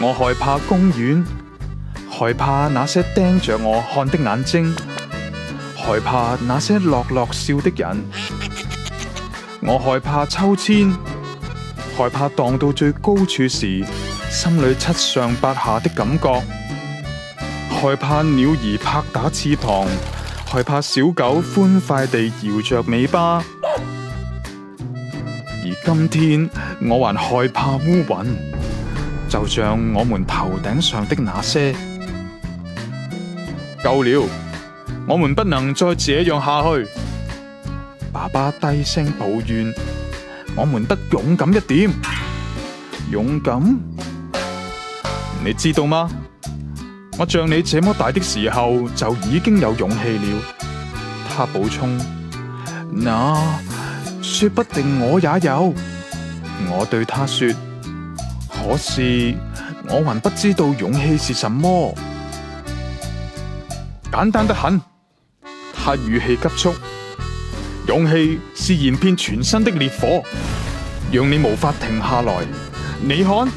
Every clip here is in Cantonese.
我害怕公園，害怕那些盯着我看的眼睛，害怕那些樂樂笑的人。我害怕秋千，害怕盪到最高處時，心裏七上八下的感覺。害怕鳥兒拍打翅膀，害怕小狗歡快地搖着尾巴。而今天我還害怕烏雲，就像我們頭頂上的那些。夠了，我們不能再這樣下去。爸爸低聲抱怨，我們得勇敢一點。勇敢？你知道嗎？我像你這麼大的時候就已經有勇氣了。他補充，那說不定我也有。我對他說，可是我還不知道勇氣是什麼。簡單得很。他語氣急促，勇氣是燃遍全身的烈火，讓你無法停下來。你看，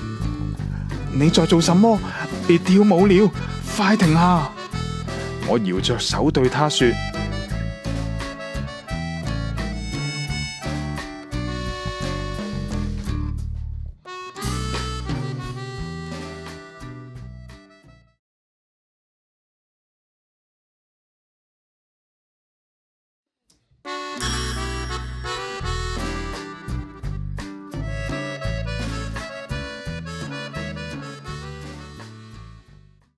你在做什麼？別跳舞了，快停下！我搖着手對他說，